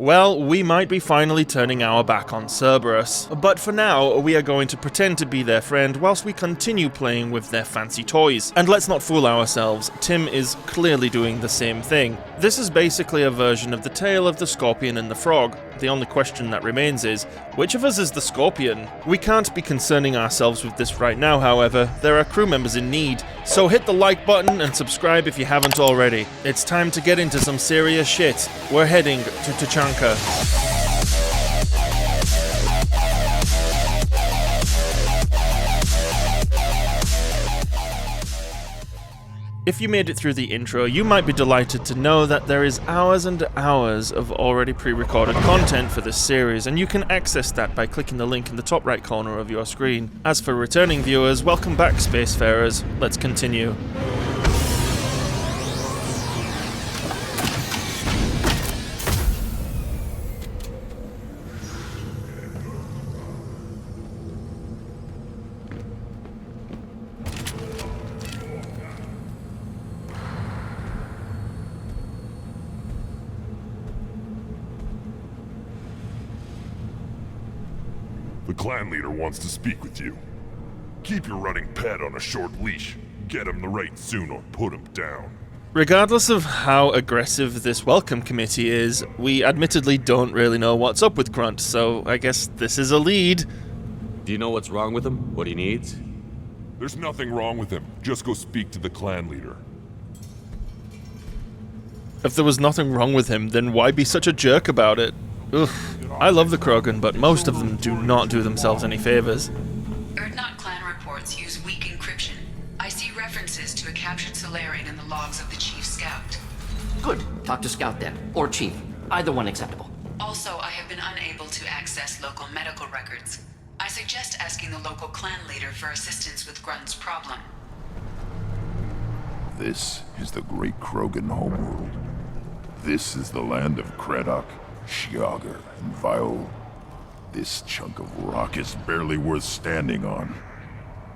Well, we might be finally turning our back on Cerberus, but for now, we are going to pretend to be their friend whilst we continue playing with their fancy toys. And let's not fool ourselves, Tim is clearly doing the same thing. This is basically a version of the tale of the scorpion and the frog. The only question that remains is, which of us is the scorpion? We can't be concerning ourselves with this right now, however. There are crew members in need, so hit the like button and subscribe if you haven't already. It's time to get into some serious shit. We're heading to Tachanka. If you made it through the intro, you might be delighted to know that there is hours and hours of already pre-recorded content for this series, and you can access that by clicking the link in the top right corner of your screen. As for returning viewers, welcome back, Spacefarers. Let's continue. The clan leader wants to speak with you. Keep your running pet on a short leash. Get him the right soon or put him down. Regardless of how aggressive this welcome committee is, we admittedly don't really know what's up with Grunt, so I guess this is a lead. Do you know what's wrong with him? What he needs? There's nothing wrong with him. Just go speak to the clan leader. If there was nothing wrong with him, then why be such a jerk about it? Ugh. I love the Krogan, but most of them do not do themselves any favors. Urdnot clan reports use weak encryption. I see references to a captured Solarian in the logs of the Chief Scout. Good. Talk to Scout then. Or Chief. Either one acceptable. Also, I have been unable to access local medical records. I suggest asking the local clan leader for assistance with Grunt's problem. This is the great Krogan homeworld. This is the land of Kredok, Shiagar, and Viol. This chunk of rock is barely worth standing on.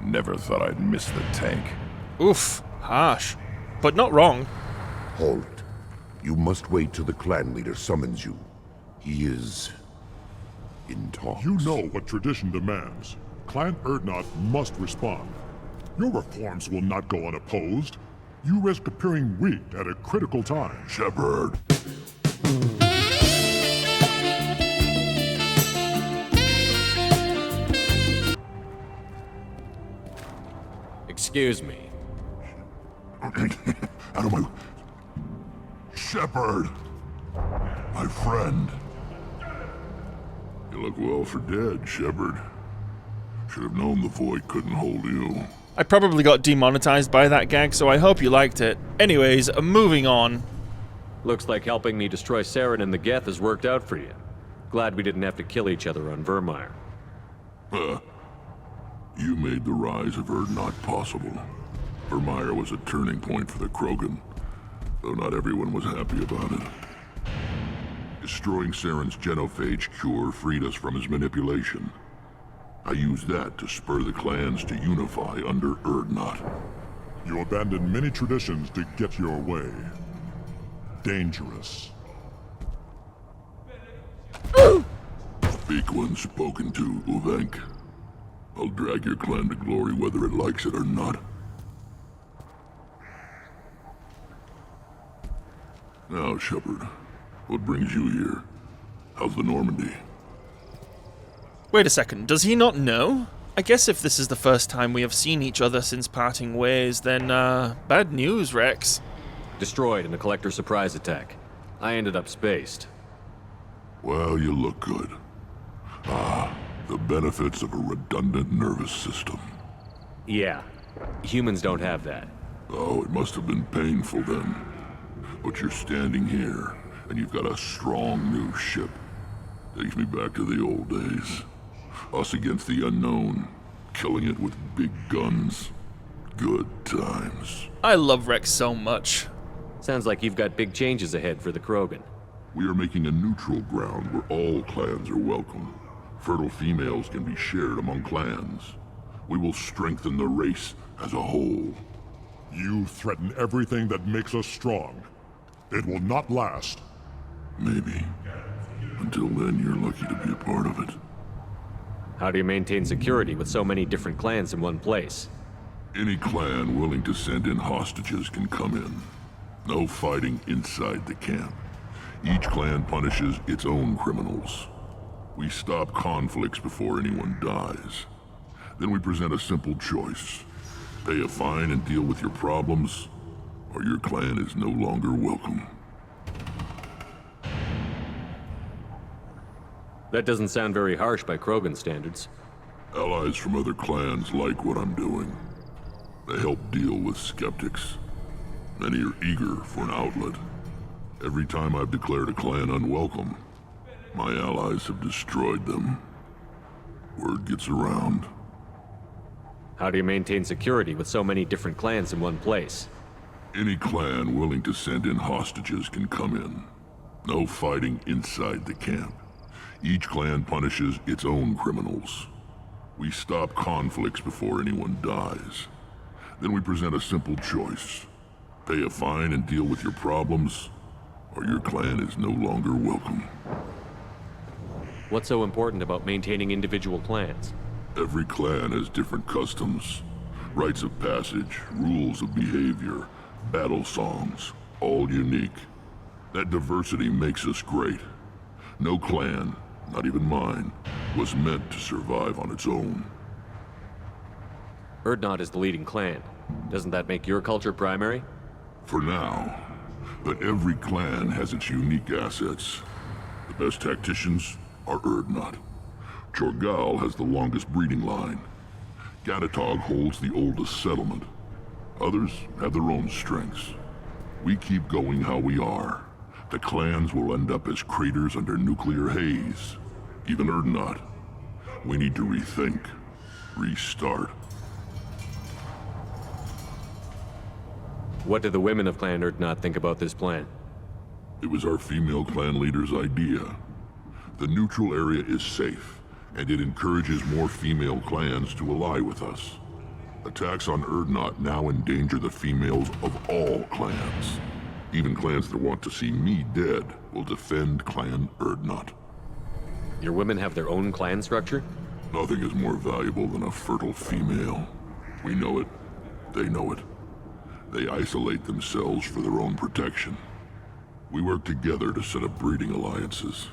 Never thought I'd miss the tank. Oof, harsh. But not wrong. Halt. You must wait till the clan leader summons you. He is in talks. You know what tradition demands. Clan Urdnot must respond. Your reforms will not go unopposed. You risk appearing weak at a critical time. Shepard. Excuse me. Out of my... Shepard! My friend. You look well for dead, Shepard. Should have known the void couldn't hold you. I probably got demonetized by that gag, so I hope you liked it. Anyways, moving on. Looks like helping me destroy Saren and the Geth has worked out for you. Glad we didn't have to kill each other on Virmire. You made the rise of Urdnot possible. Virmire was a turning point for the Krogan, though not everyone was happy about it. Destroying Saren's genophage cure freed us from his manipulation. I used that to spur the clans to unify under Urdnot. You abandoned many traditions to get your way. Dangerous. Speak when spoken to, Uvenk. I'll drag your clan to glory whether it likes it or not. Now, Shepard, what brings you here? How's the Normandy? Wait a second, does he not know? I guess if this is the first time we have seen each other since parting ways, then, bad news, Rex. Destroyed in a collector surprise attack. I ended up spaced. Well, you look good. The benefits of a redundant nervous system. Yeah. Humans don't have that. Oh, it must have been painful then. But you're standing here, and you've got a strong new ship. Takes me back to the old days. Us against the unknown, killing it with big guns. Good times. I love Rex so much. Sounds like you've got big changes ahead for the Krogan. We are making a neutral ground where all clans are welcome. Fertile females can be shared among clans. We will strengthen the race as a whole. You threaten everything that makes us strong. It will not last. Maybe. Until then, you're lucky to be a part of it. How do you maintain security with so many different clans in one place? Any clan willing to send in hostages can come in. No fighting inside the camp. Each clan punishes its own criminals. We stop conflicts before anyone dies. Then we present a simple choice. Pay a fine and deal with your problems, or your clan is no longer welcome. That doesn't sound very harsh by Krogan standards. Allies from other clans like what I'm doing. They help deal with skeptics. Many are eager for an outlet. Every time I've declared a clan unwelcome, my allies have destroyed them. Word gets around. How do you maintain security with so many different clans in one place? Any clan willing to send in hostages can come in. No fighting inside the camp. Each clan punishes its own criminals. We stop conflicts before anyone dies. Then we present a simple choice. Pay a fine and deal with your problems, or your clan is no longer welcome. What's so important about maintaining individual clans? Every clan has different customs, rites of passage, rules of behavior, battle songs, all unique. That diversity makes us great. No clan, not even mine, was meant to survive on its own. Urdnot is the leading clan. Doesn't that make your culture primary? For now. But every clan has its unique assets. The best tacticians are Urdnot. Chorgal has the longest breeding line. Gatatog holds the oldest settlement. Others have their own strengths. We keep going how we are. The clans will end up as craters under nuclear haze. Even Urdnot. We need to rethink. Restart. What do the women of Clan Urdnot think about this plan? It was our female clan leader's idea. The neutral area is safe, and it encourages more female clans to ally with us. Attacks on Urdnot now endanger the females of all clans. Even clans that want to see me dead will defend Clan Urdnot. Your women have their own clan structure? Nothing is more valuable than a fertile female. We know it. They know it. They isolate themselves for their own protection. We work together to set up breeding alliances.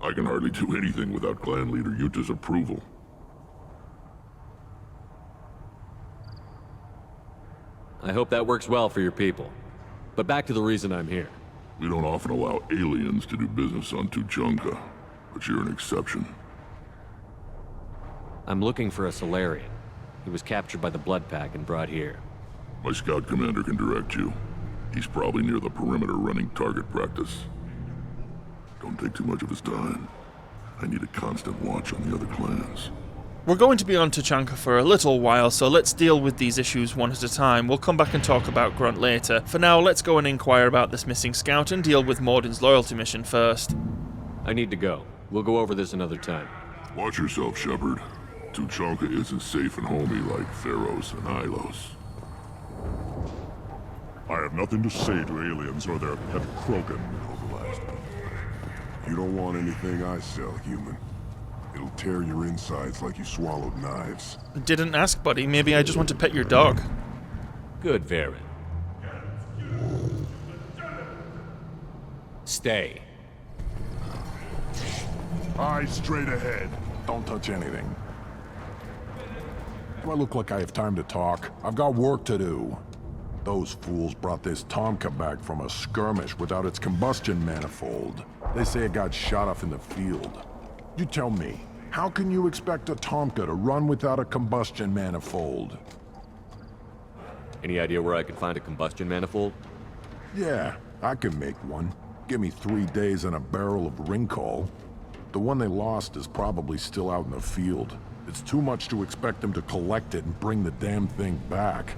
I can hardly do anything without clan leader Yuta's approval. I hope that works well for your people. But back to the reason I'm here. We don't often allow aliens to do business on Tuchanka, but you're an exception. I'm looking for a Solarian. He was captured by the Blood Pack and brought here. My scout commander can direct you. He's probably near the perimeter running target practice. Don't take too much of his time. I need a constant watch on the other clans. We're going to be on Tuchanka for a little while, so let's deal with these issues one at a time. We'll come back and talk about Grunt later. For now, let's go and inquire about this missing scout and deal with Mordin's loyalty mission first. I need to go. We'll go over this another time. Watch yourself, Shepard. Tuchanka isn't safe and homey like Pharos and Ilos. I have nothing to say to aliens or their pet Krogan. You don't want anything I sell, human. It'll tear your insides like you swallowed knives. Didn't ask, buddy. Maybe I just want to pet your dog. Good, Varen. Stay. Eyes straight ahead. Don't touch anything. Do I look like I have time to talk? I've got work to do. Those fools brought this Tomka back from a skirmish without its combustion manifold. They say it got shot off in the field. You tell me, how can you expect a Tomka to run without a combustion manifold? Any idea where I can find a combustion manifold? Yeah, I can make one. Give me 3 days and a barrel of ring coal. The one they lost is probably still out in the field. It's too much to expect them to collect it and bring the damn thing back.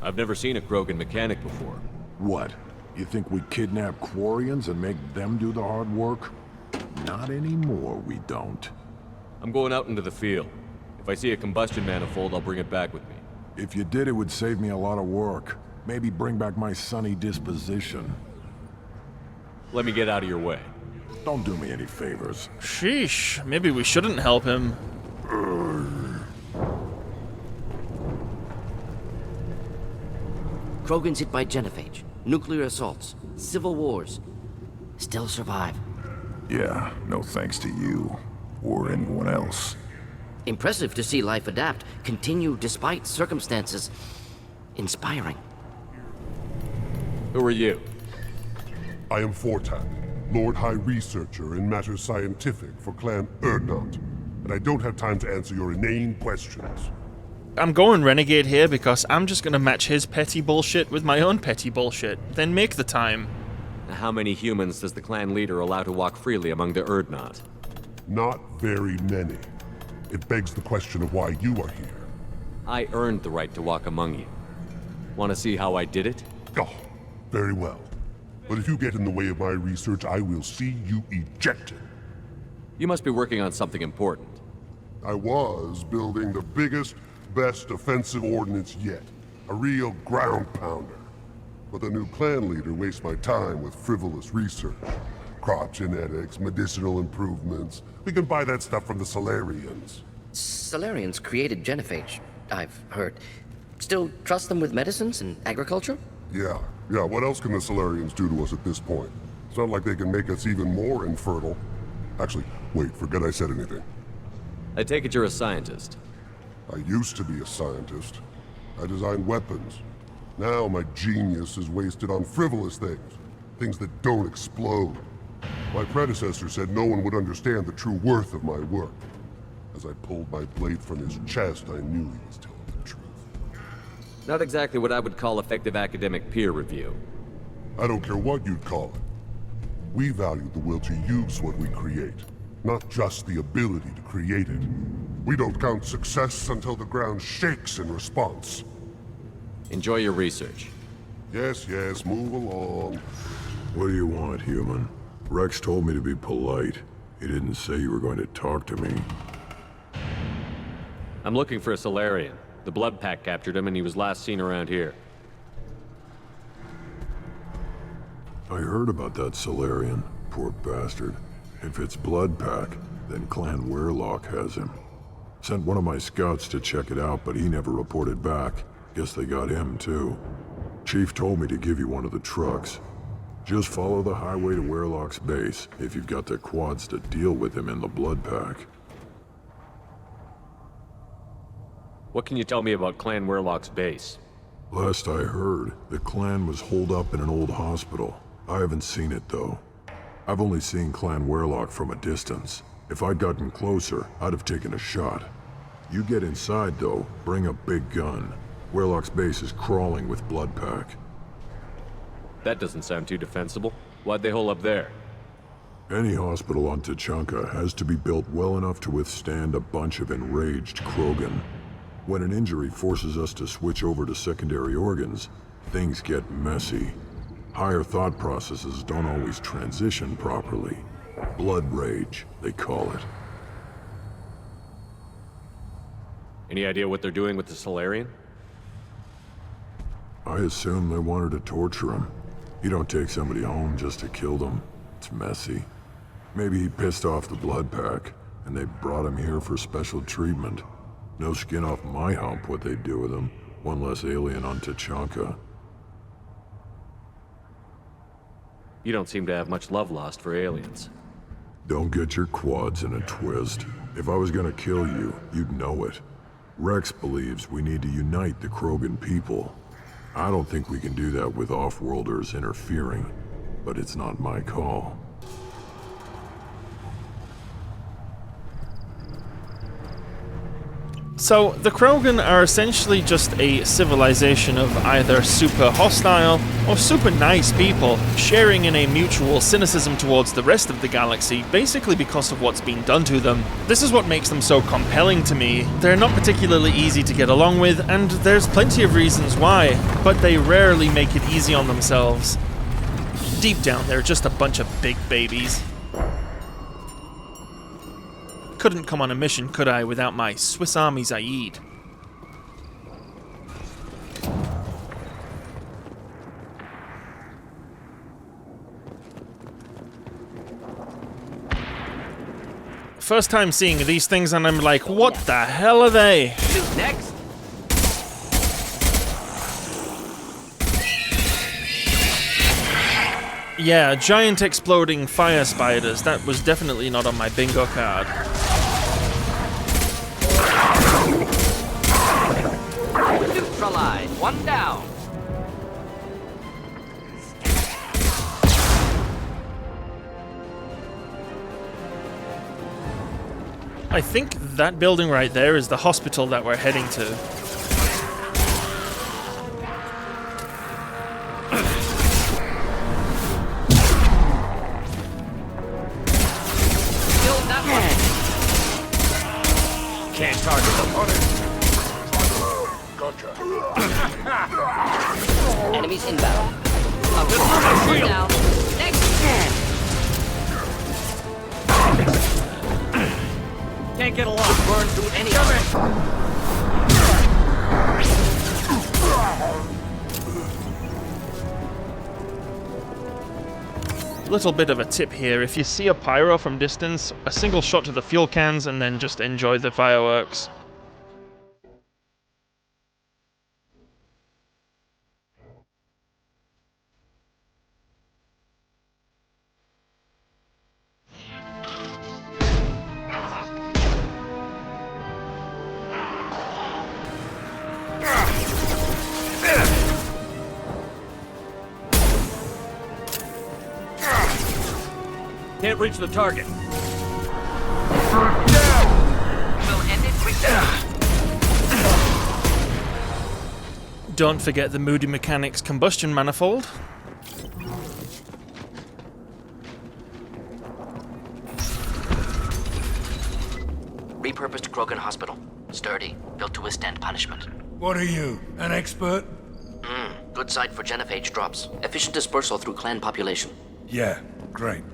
I've never seen a Krogan mechanic before. What? You think we kidnap Quarians and make them do the hard work? Not anymore, we don't. I'm going out into the field. If I see a combustion manifold, I'll bring it back with me. If you did, it would save me a lot of work. Maybe bring back my sunny disposition. Let me get out of your way. Don't do me any favors. Sheesh, maybe we shouldn't help him. Krogan's hit by genophage, nuclear assaults, civil wars. Still survive. Yeah, no thanks to you. Or anyone else. Impressive to see life adapt, continue despite circumstances. Inspiring. Who are you? I am Fortak, Lord High Researcher in matters scientific for Clan Urdnot, and I don't have time to answer your inane questions. I'm going renegade here because I'm just gonna match his petty bullshit with my own petty bullshit. Then make the time. How many humans does the clan leader allow to walk freely among the Urdnot? Not very many. It begs the question of why you are here. I earned the right to walk among you. Want to see how I did it? Oh, very well. But if you get in the way of my research, I will see you ejected. You must be working on something important. I was building the biggest, best offensive ordnance yet. A real ground pounder. But the new clan leader wastes my time with frivolous research. Crop genetics, medicinal improvements. We can buy that stuff from the Solarians. Solarians created genophage, I've heard. Still trust them with medicines and agriculture? Yeah. What else can the Solarians do to us at this point? It's not like they can make us even more infertile. Actually, wait, forget I said anything. I take it you're a scientist. I used to be a scientist. I designed weapons. Now my genius is wasted on frivolous things. Things that don't explode. My predecessor said no one would understand the true worth of my work. As I pulled my blade from his chest, I knew he was telling the truth. Not exactly what I would call effective academic peer review. I don't care what you'd call it. We value the will to use what we create, not just the ability to create it. We don't count success until the ground shakes in response. Enjoy your research. Yes, move along. What do you want, human? Rex told me to be polite. He didn't say you were going to talk to me. I'm looking for a Solarian. The Blood Pack captured him and he was last seen around here. I heard about that Solarian. Poor bastard. If it's Blood Pack, then Clan Weirlock has him. Sent one of my scouts to check it out, but he never reported back. Guess they got him, too. Chief told me to give you one of the trucks. Just follow the highway to Weirlock's base, if you've got the quads to deal with him in the Blood Pack. What can you tell me about Clan Weirlock's base? Last I heard, the clan was holed up in an old hospital. I haven't seen it, though. I've only seen Clan Weirlock from a distance. If I'd gotten closer, I'd have taken a shot. You get inside, though, bring a big gun. Weirlock's base is crawling with Blood Pack. That doesn't sound too defensible. Why'd they hole up there? Any hospital on Tuchanka has to be built well enough to withstand a bunch of enraged Krogan. When an injury forces us to switch over to secondary organs, things get messy. Higher thought processes don't always transition properly. Blood rage, they call it. Any idea what they're doing with the Solarian? I assume they wanted to torture him. You don't take somebody home just to kill them. It's messy. Maybe he pissed off the Blood Pack, and they brought him here for special treatment. No skin off my hump what they'd do with him. One less alien on Tuchanka. You don't seem to have much love lost for aliens. Don't get your quads in a twist. If I was gonna kill you, you'd know it. Rex believes we need to unite the Krogan people. I don't think we can do that with off-worlders interfering, but it's not my call. So, the Krogan are essentially just a civilization of either super hostile or super nice people, sharing in a mutual cynicism towards the rest of the galaxy, basically because of what's been done to them. This is what makes them so compelling to me. They're not particularly easy to get along with, and there's plenty of reasons why, but they rarely make it easy on themselves. Deep down, they're just a bunch of big babies. Couldn't come on a mission, could I, without my Swiss Army Zaid? First time seeing these things and I'm like, what the hell are they? Who's next? Yeah, giant exploding fire spiders. That was definitely not on my bingo card. Neutralize. One down. I think that building right there is the hospital that we're heading to. Can't target the opponent. Enemies inbound. One down. Next. Can't get along. Burn through any of it. Little bit of a tip here, if you see a pyro from distance, a single shot to the fuel cans and then just enjoy the fireworks. Can't reach the target. We'll end it quickly. Don't forget the Moody Mechanics combustion manifold. Repurposed Krogan Hospital. Sturdy, built to withstand punishment. What are you, an expert? Good site for genophage drops. Efficient dispersal through clan population. Yeah, great.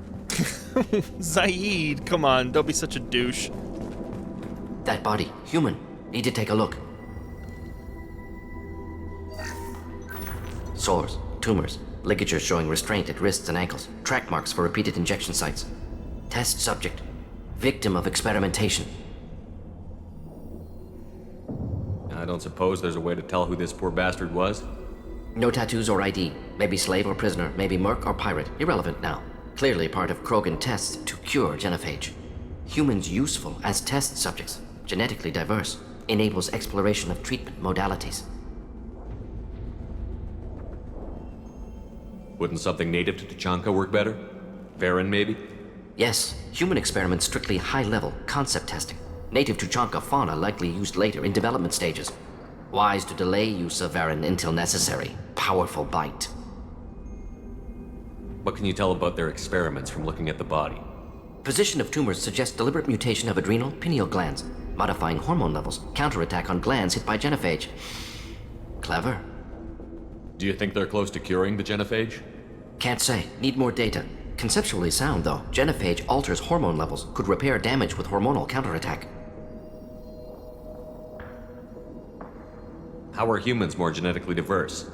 Zaid, come on, don't be such a douche. That body, human. Need to take a look. Sores, tumors, ligatures showing restraint at wrists and ankles, track marks for repeated injection sites. Test subject, victim of experimentation. I don't suppose there's a way to tell who this poor bastard was? No tattoos or ID. Maybe slave or prisoner, maybe merc or pirate. Irrelevant now. Clearly part of Krogan tests to cure genophage. Humans useful as test subjects, genetically diverse, enables exploration of treatment modalities. Wouldn't something native to Tuchanka work better? Varen, maybe? Yes, human experiments strictly high-level, concept testing. Native Tuchanka fauna likely used later in development stages. Wise to delay use of Varen until necessary. Powerful bite. What can you tell about their experiments from looking at the body? Position of tumors suggests deliberate mutation of adrenal, pineal glands, modifying hormone levels, counterattack on glands hit by genophage. Clever. Do you think they're close to curing the genophage? Can't say. Need more data. Conceptually sound, though. Genophage alters hormone levels, could repair damage with hormonal counterattack. How are humans more genetically diverse?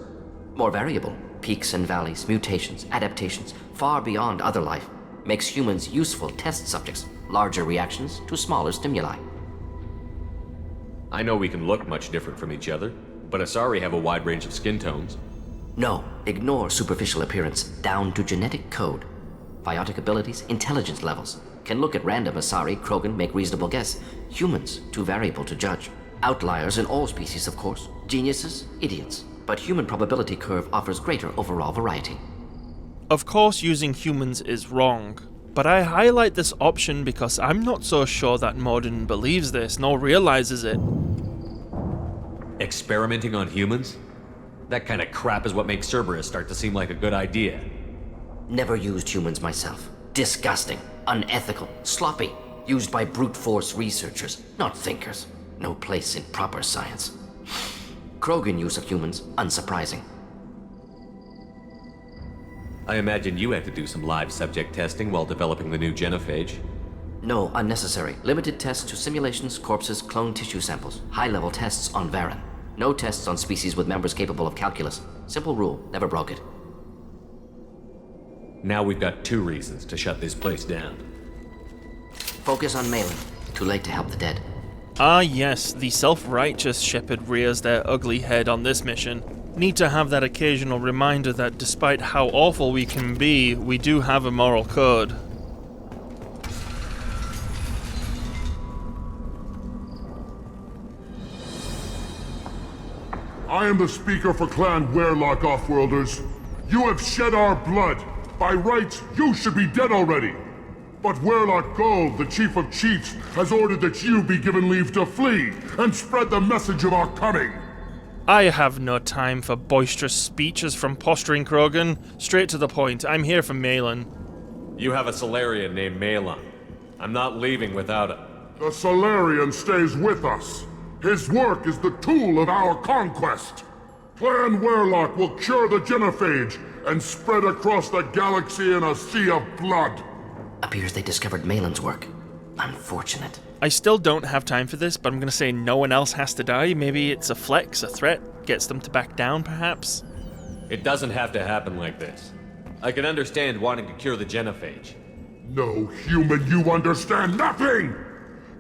More variable. Peaks and valleys, mutations, adaptations, far beyond other life. Makes humans useful test subjects. Larger reactions to smaller stimuli. I know we can look much different from each other, but Asari have a wide range of skin tones. No, ignore superficial appearance, down to genetic code. Biotic abilities, intelligence levels. Can look at random Asari, Krogan, make reasonable guess. Humans, too variable to judge. Outliers in all species, of course. Geniuses, idiots. But human probability curve offers greater overall variety. Of course using humans is wrong, but I highlight this option because I'm not so sure that Mordin believes this nor realizes it. Experimenting on humans? That kind of crap is what makes Cerberus start to seem like a good idea. Never used humans myself. Disgusting, unethical, sloppy. Used by brute force researchers, not thinkers. No place in proper science. Krogan use of humans, unsurprising. I imagine you had to do some live subject testing while developing the new genophage. No, unnecessary. Limited tests to simulations, corpses, cloned tissue samples. High-level tests on Varen. No tests on species with members capable of calculus. Simple rule, never broke it. Now we've got 2 reasons to shut this place down. Focus on Malin. Too late to help the dead. Ah yes, the self-righteous Shepard rears their ugly head on this mission. Need to have that occasional reminder that despite how awful we can be, we do have a moral code. I am the speaker for Clan Werelock, Offworlders. You have shed our blood. By rights, you should be dead already. But Werelock Gold, the Chief of Chiefs, has ordered that you be given leave to flee and spread the message of our coming. I have no time for boisterous speeches from posturing Krogan. Straight to the point, I'm here for Malin. You have a Solarian named Malin. I'm not leaving without him. The Solarian stays with us. His work is the tool of our conquest. Clan Werelock will cure the genophage and spread across the galaxy in a sea of blood. Appears they discovered Malin's work. Unfortunate. I still don't have time for this, but I'm gonna say no one else has to die. Maybe it's a flex, a threat, gets them to back down, perhaps? It doesn't have to happen like this. I can understand wanting to cure the genophage. No human, you understand nothing!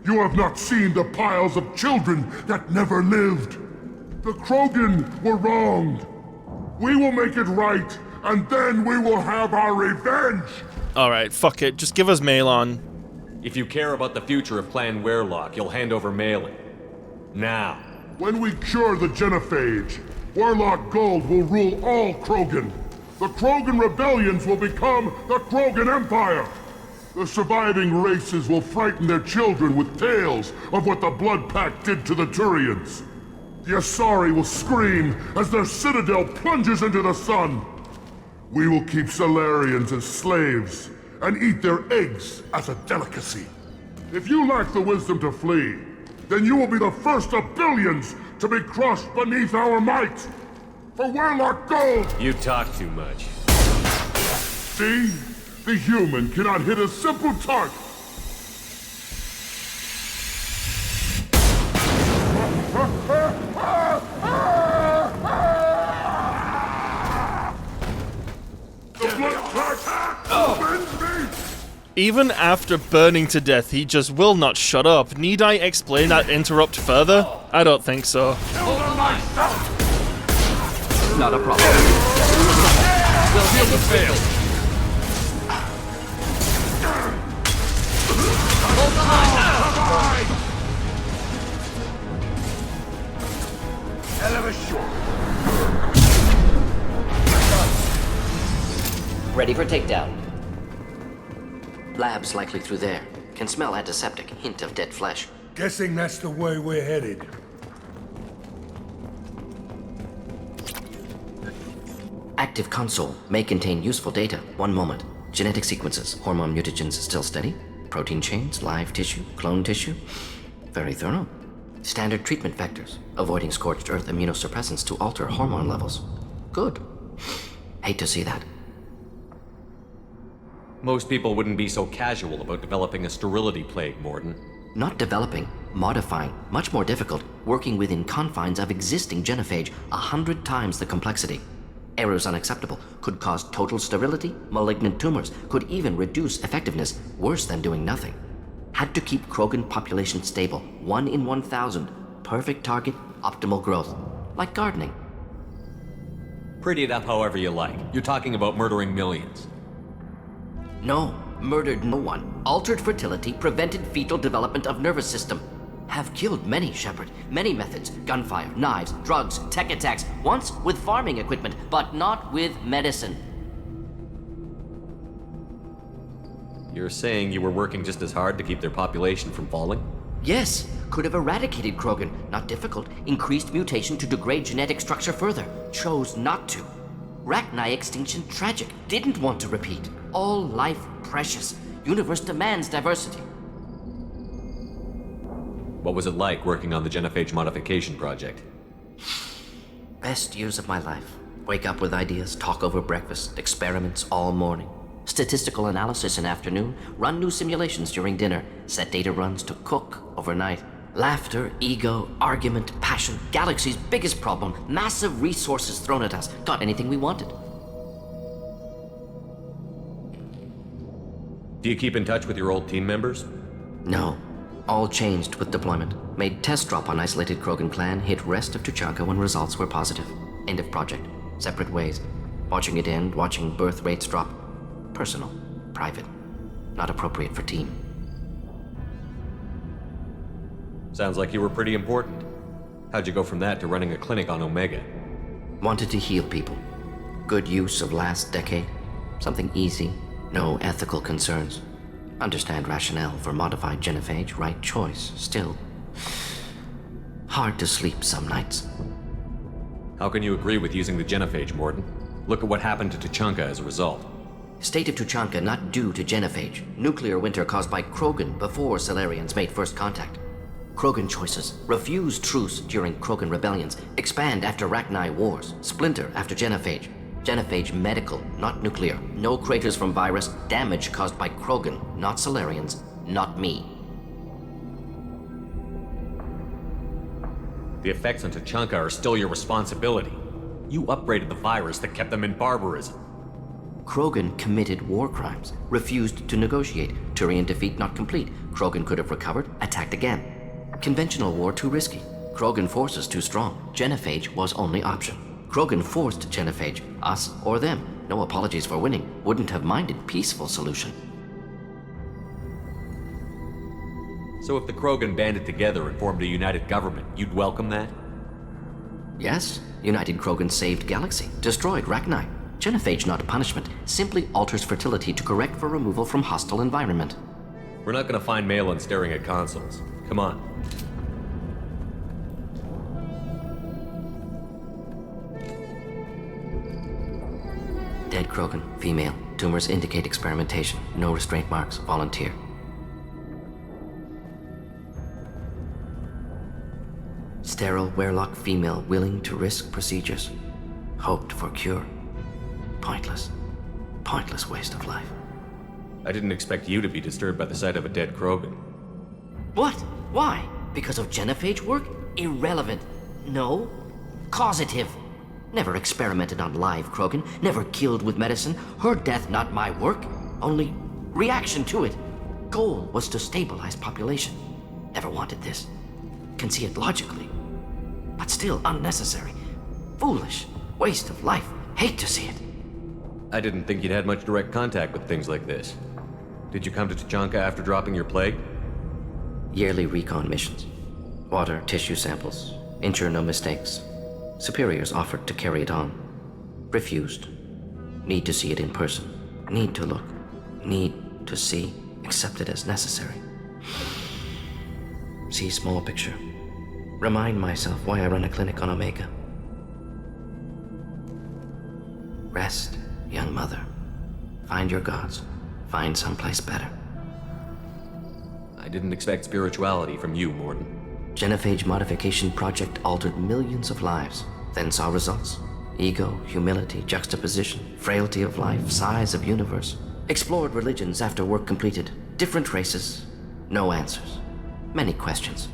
You have not seen the piles of children that never lived. The Krogan were wronged. We will make it right, and then we will have our revenge! Alright, fuck it, just give us Malin. If you care about the future of Clan Werelock, you'll hand over Malin. Now. When we cure the genophage, Werelock Gold will rule all Krogan. The Krogan rebellions will become the Krogan Empire. The surviving races will frighten their children with tales of what the Blood Pact did to the Turians. The Asari will scream as their citadel plunges into the sun. We will keep Solarians as slaves and eat their eggs as a delicacy. If you lack the wisdom to flee, then you will be the first of billions to be crushed beneath our might. For Werelock Gold! You talk too much. See? The human cannot hit a simple target. The blood pact avenge me! Even after burning to death, he just will not shut up. Need I explain that interrupt further? I don't think so. Not a problem. We'll deal with fail. Hold the line now! Hell of a shot. Ready for takedown. Lab's likely through there. Can smell antiseptic, hint of dead flesh. Guessing that's the way we're headed. Active console may contain useful data. One moment. Genetic sequences, hormone mutagens still steady. Protein chains, live tissue, clone tissue. Very thorough. Standard treatment vectors, avoiding scorched earth immunosuppressants to alter hormone levels. Good. Hate to see that. Most people wouldn't be so casual about developing a sterility plague, Mordin. Not developing, modifying, much more difficult, working within confines of existing genophage, 100 times the complexity. Errors unacceptable, could cause total sterility, malignant tumors, could even reduce effectiveness, worse than doing nothing. Had to keep Krogan population stable, 1 in 1,000. Perfect target, optimal growth. Like gardening. Pretty it up however you like. You're talking about murdering millions. No, murdered no one. Altered fertility, prevented fetal development of nervous system. Have killed many, Shepard. Many methods. Gunfire, knives, drugs, tech attacks. Once with farming equipment, but not with medicine. You're saying you were working just as hard to keep their population from falling? Yes, could have eradicated Krogan. Not difficult. Increased mutation to degrade genetic structure further. Chose not to. Rachni extinction tragic. Didn't want to repeat. All life precious. Universe demands diversity. What was it like working on the genophage modification project? Best years of my life. Wake up with ideas, talk over breakfast, experiments all morning. Statistical analysis in afternoon, run new simulations during dinner, set data runs to cook overnight. Laughter, ego, argument, passion, galaxy's biggest problem, massive resources thrown at us. Got anything we wanted. Do you keep in touch with your old team members? No. All changed with deployment. Made test drop on isolated Krogan clan, hit rest of Tuchanka when results were positive. End of project. Separate ways. Watching it end, watching birth rates drop. Personal. Private. Not appropriate for team. Sounds like you were pretty important. How'd you go from that to running a clinic on Omega? Wanted to heal people. Good use of last decade. Something easy. No ethical concerns. Understand rationale for modified genophage, right choice. Still, hard to sleep some nights. How can you agree with using the genophage, Mordin? Look at what happened to Tuchanka as a result. State of Tuchanka not due to genophage. Nuclear winter caused by Krogan before Salarians made first contact. Krogan choices. Refuse truce during Krogan rebellions. Expand after Rachni wars. Splinter after genophage. Genophage medical, not nuclear. No craters from virus. Damage caused by Krogan, not Salarians, not me. The effects on Tuchanka are still your responsibility. You upgraded the virus that kept them in barbarism. Krogan committed war crimes. Refused to negotiate. Turian defeat not complete. Krogan could have recovered, attacked again. Conventional war too risky. Krogan forces too strong. Genophage was only option. Krogan forced genophage, us or them. No apologies for winning. Wouldn't have minded peaceful solution. So if the Krogan banded together and formed a united government, you'd welcome that? Yes, United Krogan saved Galaxy, destroyed Rachni. Genophage not punishment, simply alters fertility to correct for removal from hostile environment. We're not gonna find Malin staring at consoles. Come on. Dead Krogan, female. Tumors indicate experimentation. No restraint marks. Volunteer. Sterile Werelock female willing to risk procedures. Hoped for cure. Pointless. Pointless waste of life. I didn't expect you to be disturbed by the sight of a dead Krogan. What? Why? Because of genophage work? Irrelevant. No. Causative. Never experimented on live Krogan. Never killed with medicine. Her death not my work. Only reaction to it. Goal was to stabilize population. Never wanted this. Can see it logically. But still unnecessary. Foolish. Waste of life. Hate to see it. I didn't think you'd had much direct contact with things like this. Did you come to Tuchanka after dropping your plague? Yearly recon missions. Water, tissue samples. Ensure no mistakes. Superiors offered to carry it on. Refused. Need to see it in person. Need to look. Need to see. Accepted as necessary. See small picture. Remind myself why I run a clinic on Omega. Rest, young mother. Find your gods. Find someplace better. I didn't expect spirituality from you, Mordin. Genophage modification project altered millions of lives, then saw results. Ego, humility, juxtaposition, frailty of life, size of universe. Explored religions after work completed. Different races, no answers. Many questions.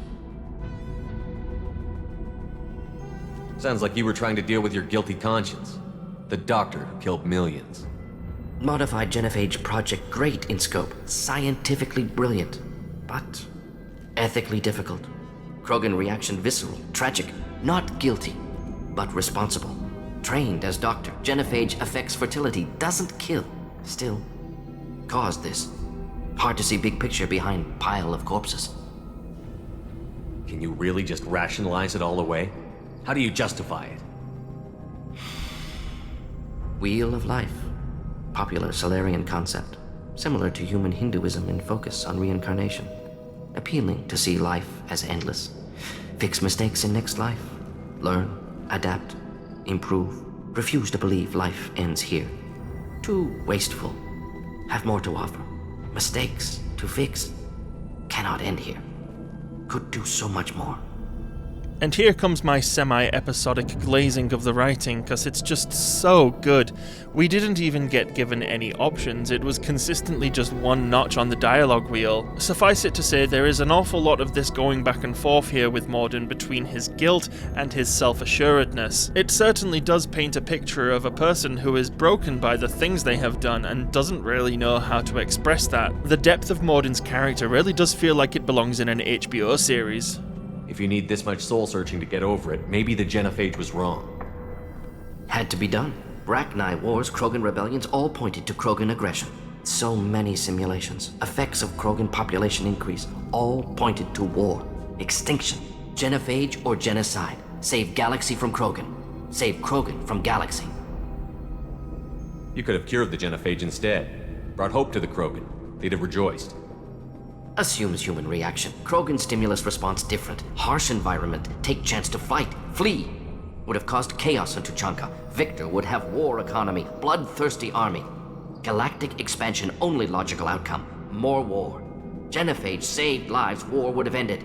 Sounds like you were trying to deal with your guilty conscience. The doctor who killed millions. Modified genophage project great in scope, scientifically brilliant, but ethically difficult. Krogan reaction visceral, tragic, not guilty, but responsible. Trained as doctor, genophage affects fertility, doesn't kill, still caused this. Hard to see big picture behind pile of corpses. Can you really just rationalize it all away? How do you justify it? Wheel of life. Popular Salarian concept. Similar to human Hinduism in focus on reincarnation. Appealing to see life as endless. Fix mistakes in next life. Learn, adapt, improve. Refuse to believe life ends here. Too wasteful. Have more to offer. Mistakes to fix. Cannot end here. Could do so much more. And here comes my semi-episodic glazing of the writing, because it's just so good. We didn't even get given any options, it was consistently just one notch on the dialogue wheel. Suffice it to say, there is an awful lot of this going back and forth here with Mordin between his guilt and his self-assuredness. It certainly does paint a picture of a person who is broken by the things they have done and doesn't really know how to express that. The depth of Mordin's character really does feel like it belongs in an HBO series. If you need this much soul-searching to get over it, maybe the genophage was wrong. Had to be done. Rachni Wars, Krogan rebellions all pointed to Krogan aggression. So many simulations, effects of Krogan population increase, all pointed to war, extinction, genophage or genocide. Save galaxy from Krogan. Save Krogan from galaxy. You could have cured the genophage instead. Brought hope to the Krogan. They'd have rejoiced. Assumes human reaction. Krogan stimulus response different. Harsh environment. Take chance to fight. Flee. Would have caused chaos on Tuchanka. Victor would have war economy. Bloodthirsty army. Galactic expansion only logical outcome. More war. Genophage saved lives. War would have ended.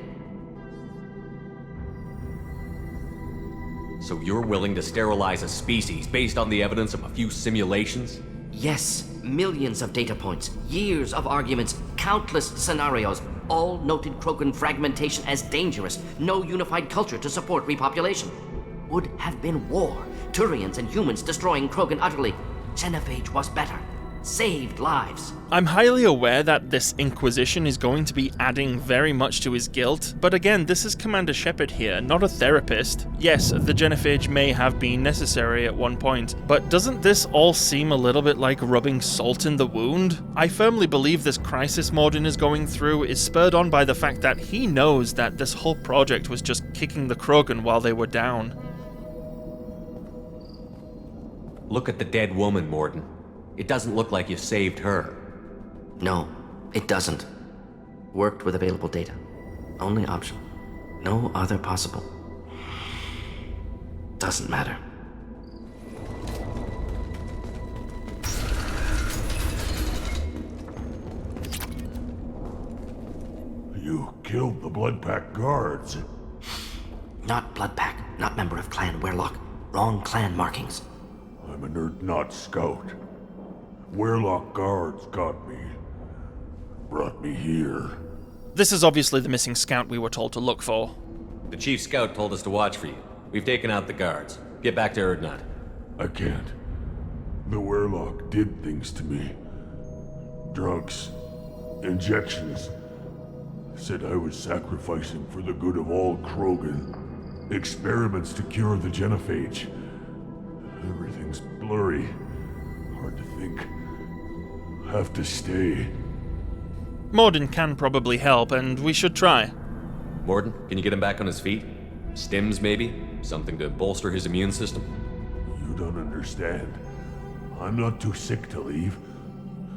So you're willing to sterilize a species based on the evidence of a few simulations? Yes. Millions of data points, years of arguments, countless scenarios, all noted Krogan fragmentation as dangerous, no unified culture to support repopulation. Would have been war, Turians and humans destroying Krogan utterly. Genophage was better. Saved lives. I'm highly aware that this Inquisition is going to be adding very much to his guilt, but again, this is Commander Shepard here, not a therapist. Yes, the genophage may have been necessary at one point, but doesn't this all seem a little bit like rubbing salt in the wound? I firmly believe this crisis Mordin is going through is spurred on by the fact that he knows that this whole project was just kicking the Krogan while they were down. Look at the dead woman, Mordin. It doesn't look like you saved her. No, it doesn't. Worked with available data. Only option. No other possible. Doesn't matter. You killed the Bloodpack guards. Not Bloodpack, not member of Clan Werlock. Wrong clan markings. I'm a nerd, not scout. Werlock guards got me. Brought me here. This is obviously the missing scout we were told to look for. The chief scout told us to watch for you. We've taken out the guards. Get back to Erdnot. I can't. The Werlock did things to me. Drugs. Injections. Said I was sacrificing for the good of all Krogan. Experiments to cure the genophage. Everything's blurry. Hard to think. Have to stay. Mordin can probably help, and we should try. Mordin, can you get him back on his feet? Stims, maybe? Something to bolster his immune system? You don't understand. I'm not too sick to leave.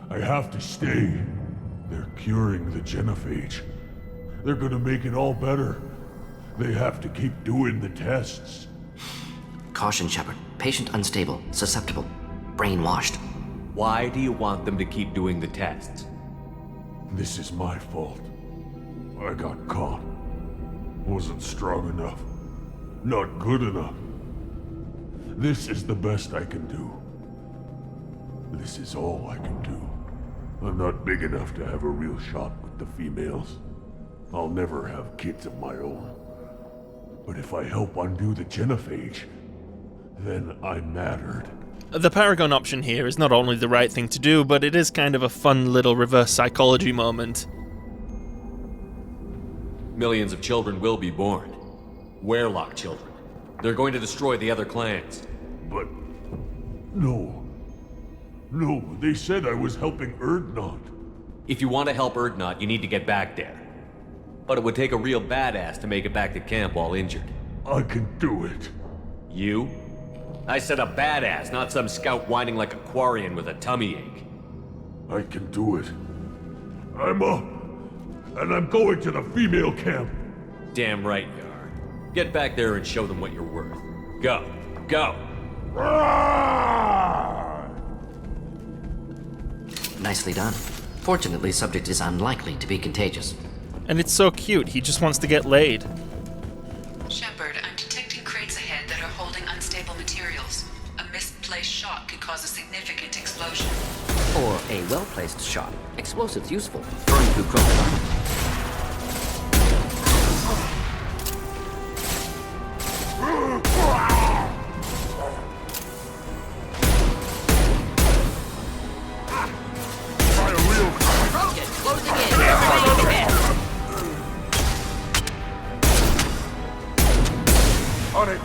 I have to stay. They're curing the genophage. They're gonna make it all better. They have to keep doing the tests. Caution, Shepard. Patient unstable, susceptible, brainwashed. Why do you want them to keep doing the tests? This is my fault. I got caught. Wasn't strong enough. Not good enough. This is the best I can do. This is all I can do. I'm not big enough to have a real shot with the females. I'll never have kids of my own. But if I help undo the genophage, then I mattered. The Paragon option here is not only the right thing to do, but it is kind of a fun little reverse psychology moment. Millions of children will be born. Werlock children. They're going to destroy the other clans. But... No. No, they said I was helping Erdnot. If you want to help Erdnot, you need to get back there. But it would take a real badass to make it back to camp while injured. I can do it. You? I said a badass, not some scout whining like a Quarian with a tummy ache. I can do it. I'm up. And I'm going to the female camp. Damn right you are. Get back there and show them what you're worth. Go. Go! Nicely done. Fortunately, subject is unlikely to be contagious. And it's so cute, he just wants to get laid. Shepard, explosion. Or a well-placed shot. Explosives useful. Burn through Krogan armor. Krogan closing in. On it.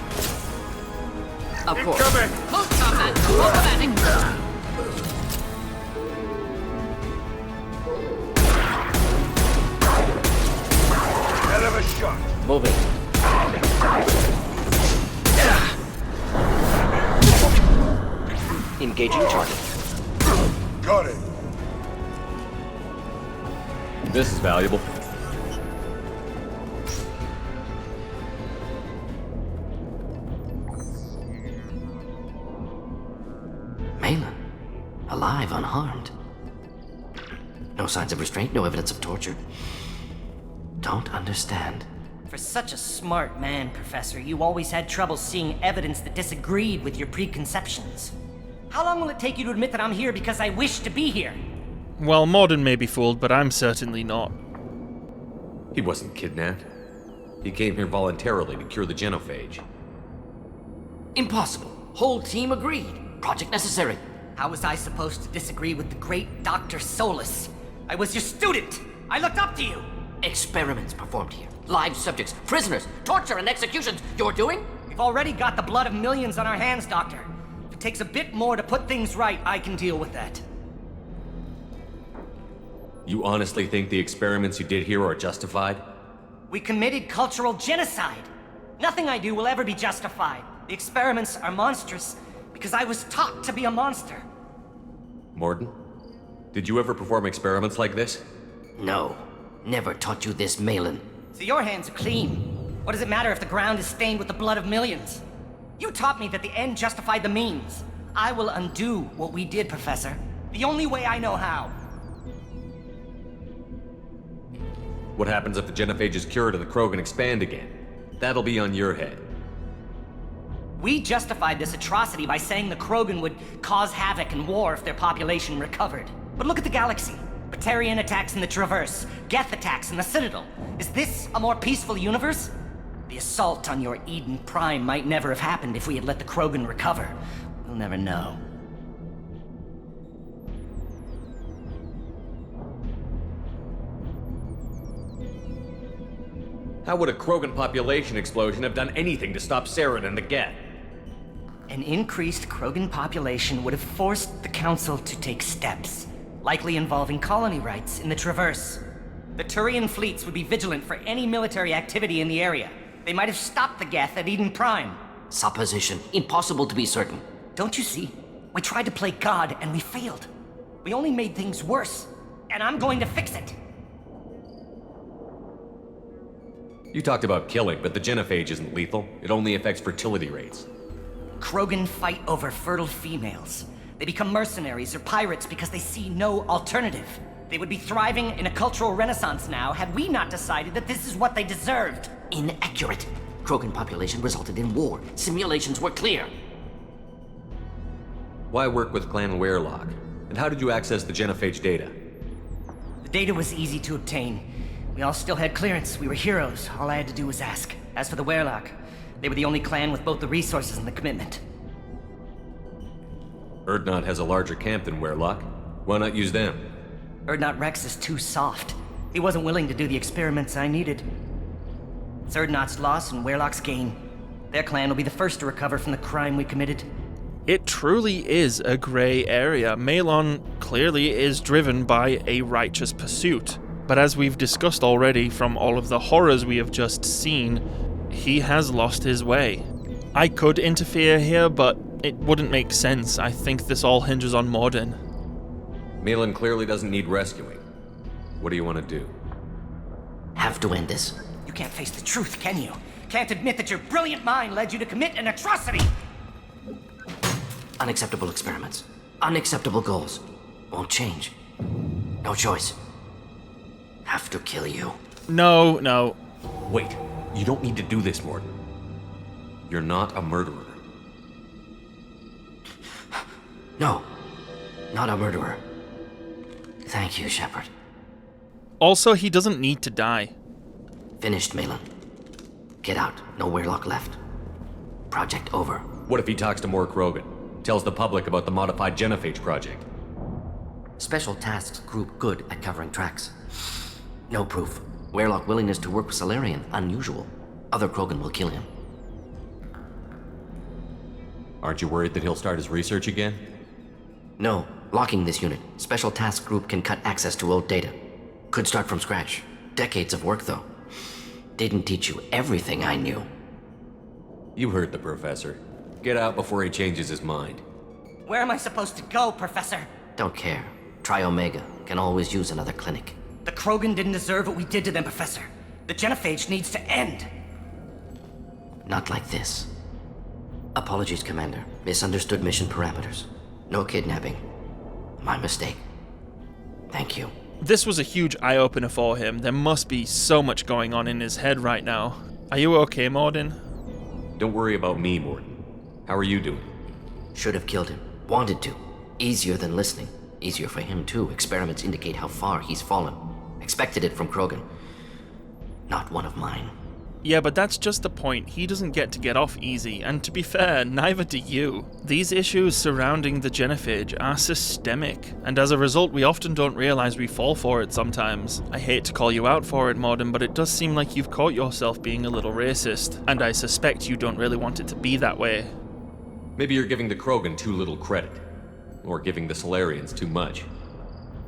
Of course. Incoming. Close combat. Full commanding. Hell of a shot. Moving. Engaging target. Got it. This is valuable. Malin. Alive, unharmed. No signs of restraint, no evidence of torture. Don't understand. For such a smart man, Professor, you always had trouble seeing evidence that disagreed with your preconceptions. How long will it take you to admit that I'm here because I wish to be here? Well, Mordin may be fooled, but I'm certainly not. He wasn't kidnapped. He came here voluntarily to cure the genophage. Impossible. Whole team agreed. Project necessary. How was I supposed to disagree with the great Dr. Solus? I was your student! I looked up to you! Experiments performed here. Live subjects, prisoners, torture and executions. You're doing? We've already got the blood of millions on our hands, Doctor. If it takes a bit more to put things right, I can deal with that. You honestly think the experiments you did here are justified? We committed cultural genocide. Nothing I do will ever be justified. The experiments are monstrous because I was taught to be a monster. Mordin, did you ever perform experiments like this? No. Never taught you this, Malin. So your hands are clean. What does it matter if the ground is stained with the blood of millions? You taught me that the end justified the means. I will undo what we did, Professor. The only way I know how. What happens if the genophage is cured and the Krogan expand again? That'll be on your head. We justified this atrocity by saying the Krogan would cause havoc and war if their population recovered. But look at the galaxy. Batarian attacks in the Traverse, Geth attacks in the Citadel. Is this a more peaceful universe? The assault on your Eden Prime might never have happened if we had let the Krogan recover. We'll never know. How would a Krogan population explosion have done anything to stop Saren and the Geth? An increased Krogan population would have forced the Council to take steps, likely involving colony rights in the Traverse. The Turian fleets would be vigilant for any military activity in the area. They might have stopped the Geth at Eden Prime. Supposition. Impossible to be certain. Don't you see? We tried to play God and we failed. We only made things worse, and I'm going to fix it. You talked about killing, but the genophage isn't lethal. It only affects fertility rates. Krogan fight over fertile females. They become mercenaries or pirates because they see no alternative. They would be thriving in a cultural renaissance now had we not decided that this is what they deserved. Inaccurate. Krogan population resulted in war. Simulations were clear. Why work with Clan Werelock? And how did you access the genophage data? The data was easy to obtain. We all still had clearance. We were heroes. All I had to do was ask. As for the Werelock, they were the only clan with both the resources and the commitment. Urdnot has a larger camp than Werelock. Why not use them? Urdnot Rex is too soft. He wasn't willing to do the experiments I needed. It's Urdnot's loss and Werelock's gain. Their clan will be the first to recover from the crime we committed. It truly is a grey area. Malon clearly is driven by a righteous pursuit. But as we've discussed already from all of the horrors we have just seen, he has lost his way. I could interfere here, but it wouldn't make sense. I think this all hinges on Mordin. Malin clearly doesn't need rescuing. What do you want to do? Have to end this. You can't face the truth, can you? Can't admit that your brilliant mind led you to commit an atrocity! Unacceptable experiments. Unacceptable goals. Won't change. No choice. Have to kill you. No. Wait, you don't need to do this, Mordin. You're not a murderer. No. Not a murderer. Thank you, Shepard. Also, he doesn't need to die. Finished, Malin. Get out. No Weirlock left. Project over. What if he talks to more Krogan? Tells the public about the modified genophage project? Special Tasks Group good at covering tracks. No proof. Weirlock willingness to work with Salarian, unusual. Other Krogan will kill him. Aren't you worried that he'll start his research again? No. Locking this unit. Special Task Group can cut access to old data. Could start from scratch. Decades of work, though. Didn't teach you everything I knew. You heard the professor. Get out before he changes his mind. Where am I supposed to go, Professor? Don't care. Try Omega. Can always use another clinic. The Krogan didn't deserve what we did to them, Professor. The genophage needs to end. Not like this. Apologies, Commander. Misunderstood mission parameters. No kidnapping. My mistake. Thank you. This was a huge eye-opener for him. There must be so much going on in his head right now. Are you okay, Mordin? Don't worry about me, Mordin. How are you doing? Should have killed him. Wanted to. Easier than listening. Easier for him, too. Experiments indicate how far he's fallen. Expected it from Krogan. Not one of mine. Yeah, but that's just the point. He doesn't get to get off easy, and to be fair, neither do you. These issues surrounding the genophage are systemic, and as a result, we often don't realize we fall for it sometimes. I hate to call you out for it, Mordin, but it does seem like you've caught yourself being a little racist, and I suspect you don't really want it to be that way. Maybe you're giving the Krogan too little credit, or giving the Salarians too much.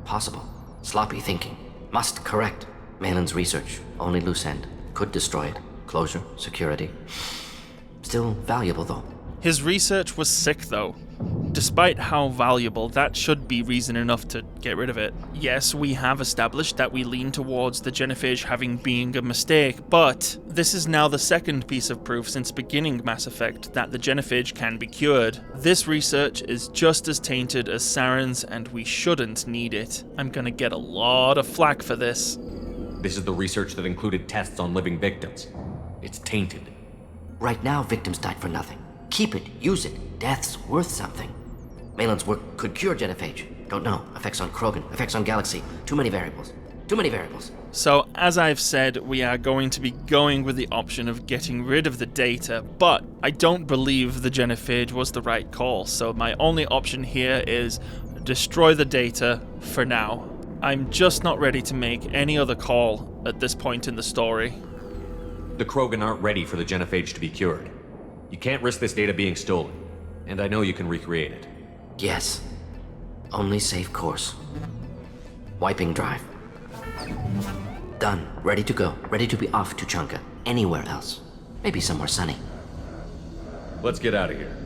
Possible. Sloppy thinking. Must correct. Malin's research. Only loose end. Could destroy it. Closure, security. Still valuable, though. His research was sick, though. Despite how valuable, that should be reason enough to get rid of it. Yes, we have established that we lean towards the genophage having been a mistake, but this is now the second piece of proof since beginning Mass Effect that the genophage can be cured. This research is just as tainted as Saren's, and we shouldn't need it. I'm gonna get a lot of flack for this. This is the research that included tests on living victims. It's tainted. Right now, victims died for nothing. Keep it, use it. Death's worth something. Malin's work could cure genophage. Don't know. Effects on Krogan, effects on Galaxy. Too many variables. Too many variables. So, as I've said, we are going to be going with the option of getting rid of the data, but I don't believe the genophage was the right call, so my only option here is destroy the data for now. I'm just not ready to make any other call at this point in the story. The Krogan aren't ready for the genophage to be cured. You can't risk this data being stolen, and I know you can recreate it. Yes. Only safe course. Wiping drive. Done. Ready to go. Ready to be off to Chunka. Anywhere else. Maybe somewhere sunny. Let's get out of here.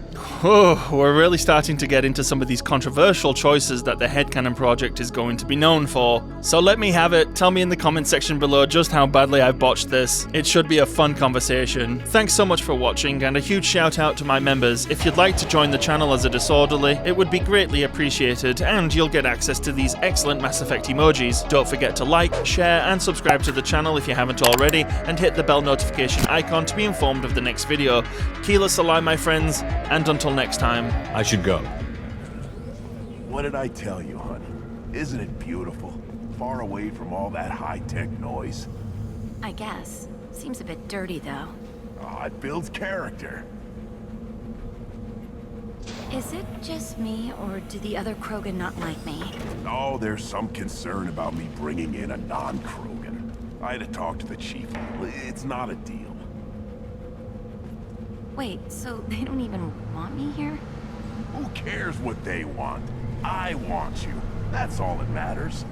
Oh, we're really starting to get into some of these controversial choices that the Headcanon project is going to be known for. So let me have it. Tell me in the comment section below just how badly I've botched this. It should be a fun conversation. Thanks so much for watching, and a huge shout out to my members. If you'd like to join the channel as a Disorderly, it would be greatly appreciated, and you'll get access to these excellent Mass Effect emojis. Don't forget to like, share, and subscribe to the channel if you haven't already, and hit the bell notification icon to be informed of the next video. Keyless Ally, my friends, and until next time. I should go. What did I tell you, honey? Isn't it beautiful? Far away from all that high-tech noise. I guess. Seems a bit dirty, though. Oh, it builds character. Is it just me, or do the other Krogan not like me? Oh, there's some concern about me bringing in a non-Krogan. I had to talk to the chief. It's not a deal. Wait, so they don't even want me here? Who cares what they want? I want you. That's all that matters.